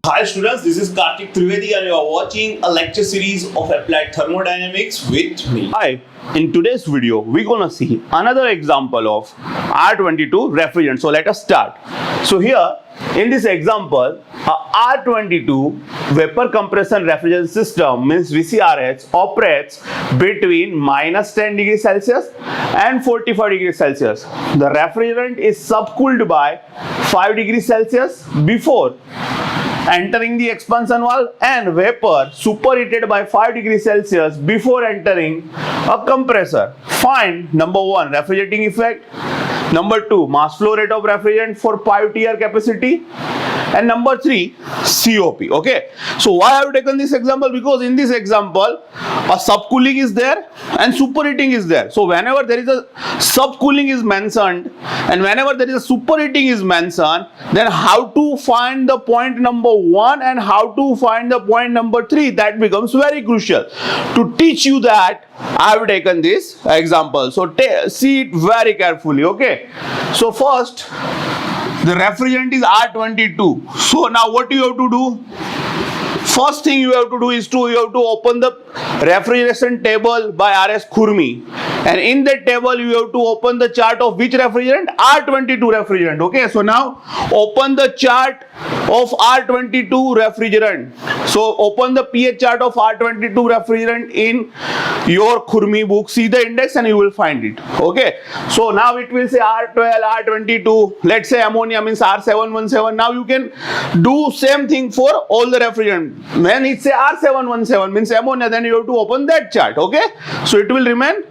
Hi students, this is Kartik Trivedi and you are watching a lecture series of Applied Thermodynamics with me. Hi, in today's video, we're gonna see another example of R22 refrigerant. So let us start. So here, in this example, a R22 vapor compression refrigerant system means VCRH operates between minus 10 degrees Celsius and 45 degrees Celsius. The refrigerant is subcooled by 5 degrees Celsius before entering the expansion valve and vapor superheated by 5 degrees Celsius before entering a compressor. Find number 1 refrigerating effect, number 2 mass flow rate of refrigerant for pipe tier capacity, and number 3 COP. Okay, so why have you taken this example? Because in this example a subcooling is there and superheating is there. So whenever there is a subcooling is mentioned and whenever there is a superheating is mentioned, then how to find the point number 1 and how to find the point number 3, that becomes very crucial. To teach you that, I have taken this example. So see it very carefully. Okay, so first the refrigerant is R22. So now what you have to do? First thing you have to do is you have to open the refrigeration table by R.S. Khurmi, and in that table you have to open the chart of which refrigerant? R22 refrigerant. Okay, so now open the chart of R22 refrigerant. So open the pH chart of R22 refrigerant in your Khurmi book, see the index and you will find it. Okay, so now it will say R12, R22, let's say ammonia means R717. Now you can do same thing for all the refrigerant. When it say R717 means ammonia, then you have to open that chart. Okay, so it will remain,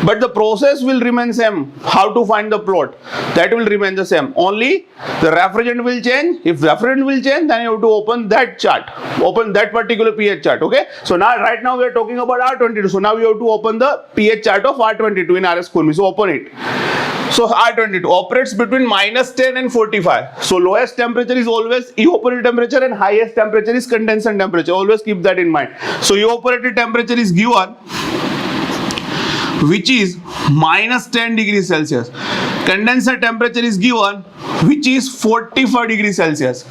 but the process will remain same. How to find the plot, that will remain the same, only the refrigerant will change. If refrigerant will change, then you have to open that chart, open that particular pH chart. Okay, so now right now we are talking about R22, so now you have to open the pH chart of R22 in R.S. Khurmi. So open it. So R22 operates between minus 10 and 45. So lowest temperature is always evaporative temperature and highest temperature is condensate temperature. Always keep that in mind. So evaporative temperature is given, which is minus 10 degrees Celsius. Condensate temperature is given, which is 45 degrees Celsius.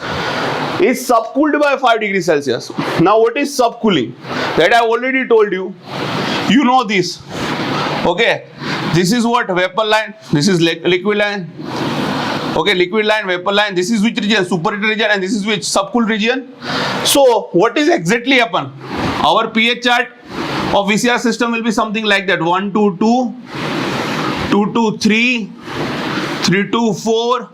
Is subcooled by 5 degrees Celsius. Now what is subcooling? That I already told you. You know this. Okay, this is what? Vapor line. This is liquid line. Okay, liquid line, vapor line. This is which region? Superheated region. And this is which? Subcooled region. So what is exactly happen? Our pH chart of VCR system will be something like that: 1 2 2, 2 2 3, 3 2 4,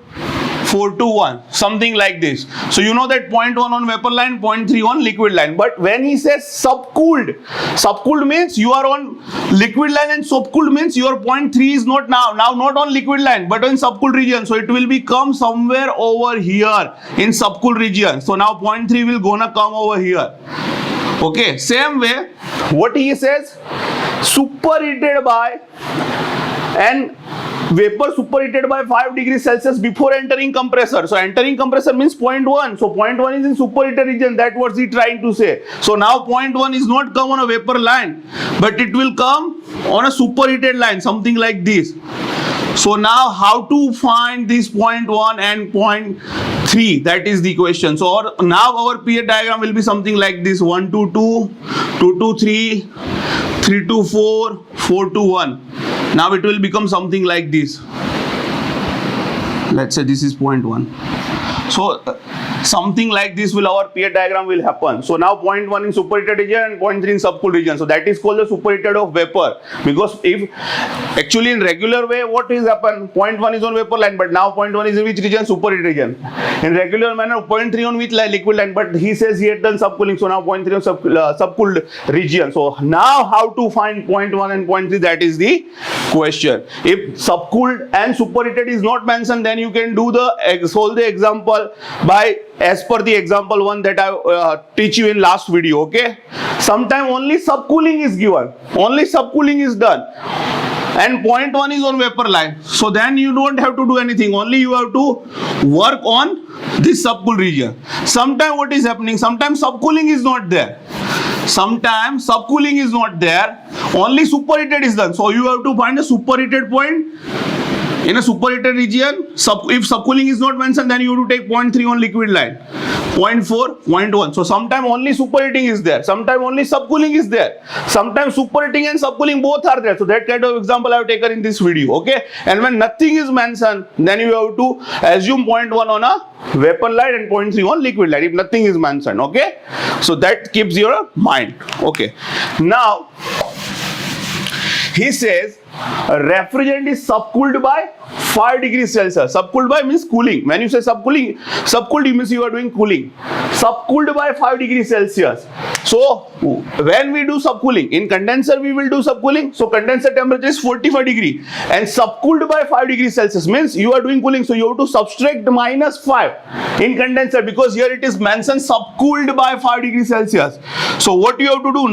4 2 1, something like this. So you know that 0.1 on vapor line, 0.3 on liquid line. But when he says subcooled means you are on liquid line, and subcooled means your 0.3 is not now not on liquid line but on subcooled region. So it will become somewhere over here in subcooled region. So now 0.3 will gonna come over here. Okay, same way what he says, superheated by and vapor superheated by 5 degrees Celsius before entering compressor. So entering compressor means 0.1. So 0.1 is in superheated region. That's what he trying to say. So now 0.1 is not come on a vapor line, but it will come on a superheated line, something like this. So now how to find this 0.1 and 0.3? That is the question. So now our pH diagram will be something like this: 1 2 2, 2 2 3, 3 2 4, 4 2 1. Now it will become something like this. Let's say this is 0.1. So something like this will our pH diagram will happen. So now 0.1 in superheated region and 0.3 in subcooled region. So that is called the superheated of vapor. Because if actually in regular way what is happen, 0.1 is on vapor line, but now 0.1 is in which region? Superheated region. In regular manner 0.3 on which line? Liquid line, but he says he had done subcooling, so now 0.3 on subcooled region. So now how to find 0.1 and 0.3? That is the question. If subcooled and superheated is not mentioned, then you can do solve the example by as per the example 1 that I teach you in last video. Okay, sometime only subcooling is given, only subcooling is done, and 0.1 is on vapor line. So then you don't have to do anything, only you have to work on this subcooled region. Sometimes what is happening? Sometimes subcooling is not there. Sometimes subcooling is not there, only superheated is done. So you have to find a superheated point in a superheated region. If subcooling is not mentioned, then you have to take 0.3 on liquid line. 0.4, 0.1. So sometime only superheating is there, sometime only subcooling is there, sometimes superheating and subcooling both are there. So that kind of example I have taken in this video. Okay, and when nothing is mentioned, then you have to assume 0.1 on a vapor light and 0.3 on liquid light if nothing is mentioned. Okay, so that keeps your mind. Okay, now he says a refrigerant is subcooled by 5 degrees Celsius. Subcooled by means cooling. When you say subcooling, subcooled means you are doing cooling. Subcooled by 5 degrees Celsius. So when we do subcooling, in condenser we will do subcooling. So condenser temperature is 45 degree and subcooled by 5 degrees Celsius means you are doing cooling. So you have to subtract -5 in condenser because here it is mentioned subcooled by 5 degrees Celsius. So what you have to do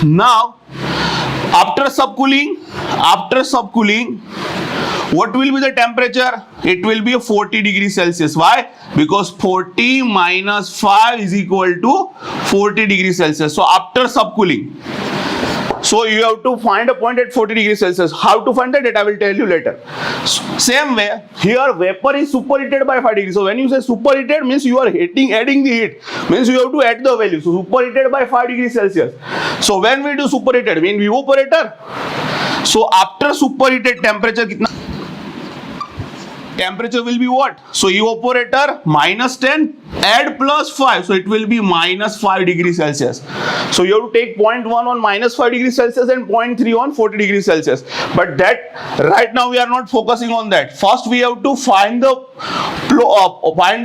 now after subcooling, what will be the temperature? It will be 40 degrees Celsius. Why? Because 40 minus 5 is equal to 40 degrees Celsius. So after subcooling, so you have to find a point at 40 degrees Celsius. How to find that I will tell you later. Same way, here vapor is superheated by 5 degrees. So when you say superheated means you are adding the heat. Means you have to add the value. So superheated by 5 degrees Celsius. So when we do superheated, mean evaporator. So after superheated temperature kitna? Temperature will be what? So evaporator -10 add +5, so it will be -5 degrees Celsius. So you have to take 0.1 on -5 degrees Celsius and 0.3 on 40 degrees Celsius. But that right now we are not focusing on that. First we have to find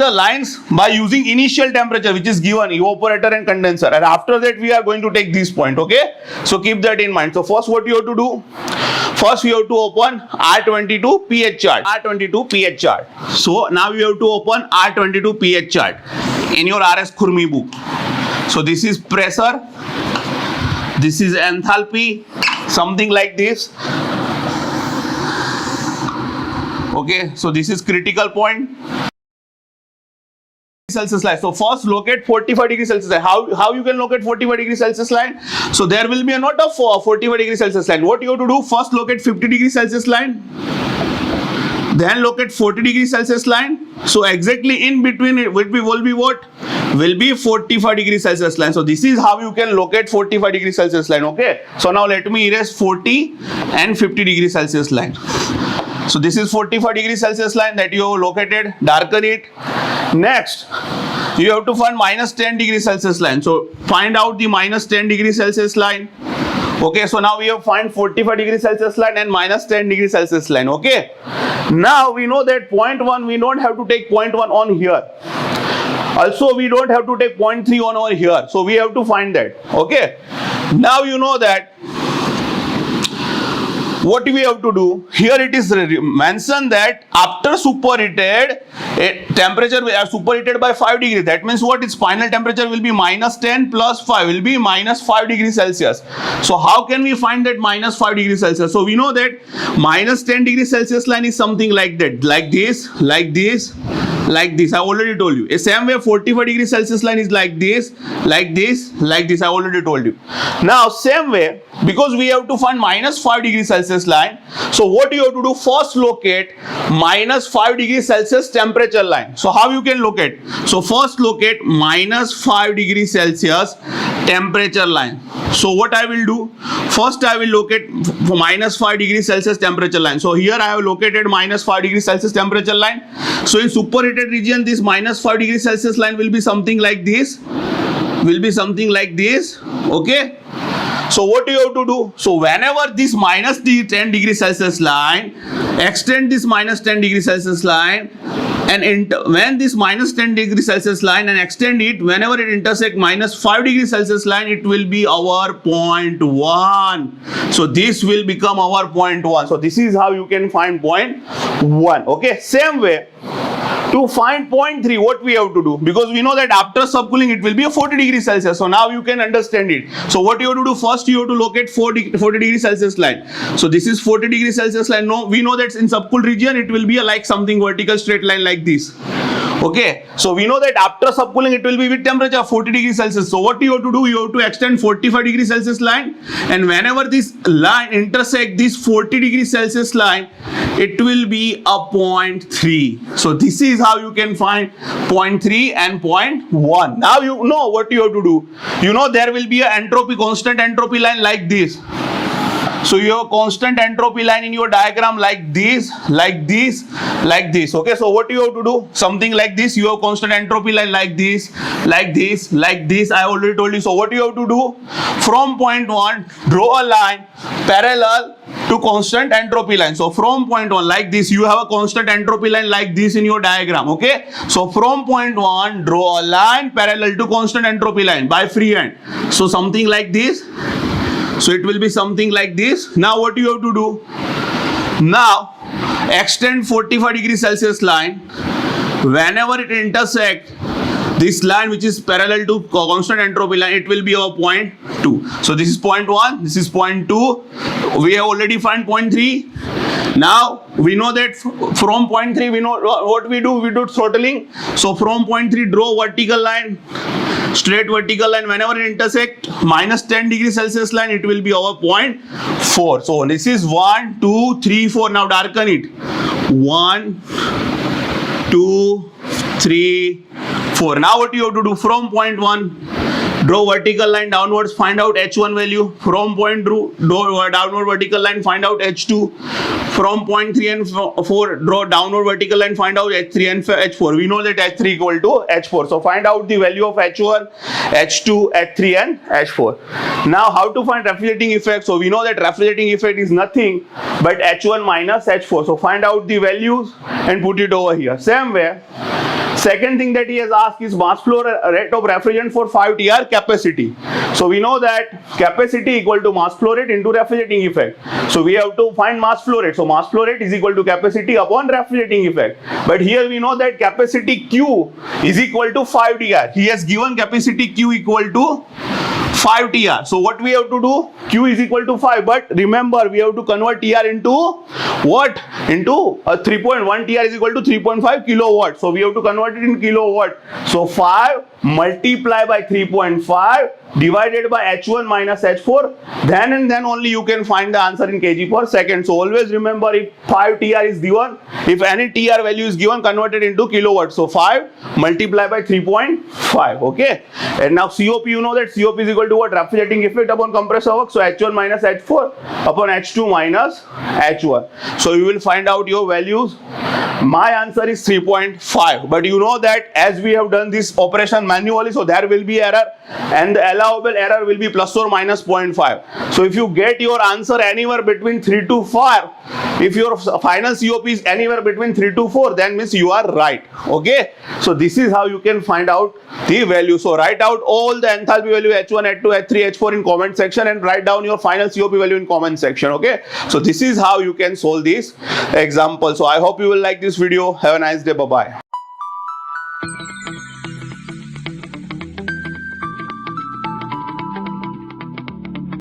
the lines by using initial temperature which is given evaporator and condenser, and after that we are going to take this point. Okay, so keep that in mind. So first what you have to do? First you have to open R22 pH chart. R22 pH chart. So now you have to open R22 pH chart in your RS Khurmi book. So this is pressure, this is enthalpy, something like this. Okay, so this is critical point. Celsius line. So first locate 45 degrees Celsius line. How you can locate 45 degrees Celsius line? So there will be a note of 45 degrees Celsius line. What you have to do? First locate 50 degrees Celsius line. Then locate 40 degrees Celsius line. So exactly in between it will be what? Will be 45 degrees Celsius line. So this is how you can locate 45 degrees Celsius line. Okay. So now let me erase 40 and 50 degrees Celsius line. So this is 45 degrees Celsius line that you have located. Darken it. Next, you have to find -10 degrees Celsius line. So find out the -10 degrees Celsius line. Okay, so now we have find 45 degrees Celsius line and -10 degrees Celsius line. Okay, now we know that 0.1 we don't have to take 0.1 on here. Also, we don't have to take 0.3 on over here. So we have to find that. Okay, now you know that. What we have to do? Here it is mentioned that after superheated, temperature superheated by 5 degrees. That means what? Its final temperature will be -10 plus 5 will be -5 degrees Celsius. So how can we find that -5 degrees Celsius? So we know that -10 degrees Celsius line is something like that, like this, like this, like this. I already told you. A same way 45 degrees Celsius line is like this, like this, like this. I already told you. Now same way, because we have to find -5 degrees Celsius line. So what you have to do? First locate -5 degrees Celsius temperature line. So how you can locate? So first locate -5 degrees Celsius temperature line. So what I will do? First I will locate -5 degrees Celsius temperature line. So here I have located -5 degrees Celsius temperature line. So in superheated region, this -5 degrees Celsius line will be something like this. Okay. So what you have to do? So whenever this -10 degrees Celsius line, extend this -10 degrees Celsius line, and when this -10 degrees Celsius line and extend it, whenever it intersect -5 degrees Celsius line, it will be our 0.1. So this will become our 0.1. So this is how you can find 0.1. Okay, same way. To find 0.3, what we have to do? Because we know that after subcooling it will be a 40 degrees Celsius. So now you can understand it. So what you have to do? First you have to locate 40 degrees Celsius line. So this is 40 degrees Celsius line. No, we know that in subcooled region it will be like something vertical straight line like this. Okay, so we know that after subcooling it will be with temperature 40 degrees Celsius. So what you have to do, you have to extend 45 degrees Celsius line, and whenever this line intersect this 40 degrees Celsius line, it will be a 0.3. So this is how you can find 0.3 and 0.1. Now you know what you have to do. You know there will be a entropy, constant entropy line like this. So you have a constant entropy line in your diagram like this, like this, like this. Okay, so what you have to do? Something like this. You have constant entropy line like this, like this, like this. I already told you. So what you have to do? From point 1, draw a line parallel to constant entropy line. So from point 1 like this, you have a constant entropy line like this in your diagram. Okay, so from point 1, draw a line parallel to constant entropy line by freehand. So something like this. So it will be something like this. Now what you have to do? Now extend 45 degrees Celsius line. Whenever it intersect this line which is parallel to constant entropy line, it will be our 0.2. So this is 0.1, this is 0.2. We have already found 0.3. Now we know that from 0.3 we know what we do. We do throttling. So from 0.3 draw vertical line, straight vertical line. Whenever it intersect minus 10 degrees Celsius line, it will be our 0.4. So this is 1, 2, 3, 4. Now darken it. 1, 2, 3, 4. Now what you have to do? From point 1, draw vertical line downwards, find out H1 value. From point 2, draw downward vertical line, find out H2. From point 3 and 4, draw downward vertical line, find out H3 and H4. We know that H3 equal to H4. So find out the value of H1, H2, H3 and H4. Now how to find refrigerating effect? So we know that refrigerating effect is nothing but H1 minus H4. So find out the values and put it over here. Same way. Second thing that he has asked is mass flow rate of refrigerant for 5 TR capacity. So we know that capacity equal to mass flow rate into refrigerating effect. So we have to find mass flow rate. So mass flow rate is equal to capacity upon refrigerating effect. But here we know that capacity Q is equal to 5 TR. He has given capacity Q equal to 5 TR. So what we have to do? Q is equal to 5. But remember, we have to convert TR into what? Into 3.1 TR is equal to 3.5 kilowatt. So we have to convert it in kilowatt. So 5 multiply by 3.5 divided by H1 minus H4. Then and then only you can find the answer in kg per second. So always remember, if 5 TR is given, if any TR value is given, converted into kilowatt. So 5 multiply by 3.5. Okay. And now COP, you know that COP is equal to what? Refrigerating effect upon compressor work. So H1 minus H4 upon H2 minus H1. So you will find out your values. My answer is 3.5. But you know that as we have done this operation manually, so there will be error, and the allowable error will be plus or minus 0.5. So if you get your answer anywhere between 3 to 5, if your final COP is anywhere between 3 to 4, then means you are right. Okay. So this is how you can find out the value. So write out all the enthalpy value H1, H2, H3, H4 in comment section, and write down your final COP value in comment section. Okay. So this is how you can solve this example. So I hope you will like this video. Have a nice day. Bye bye.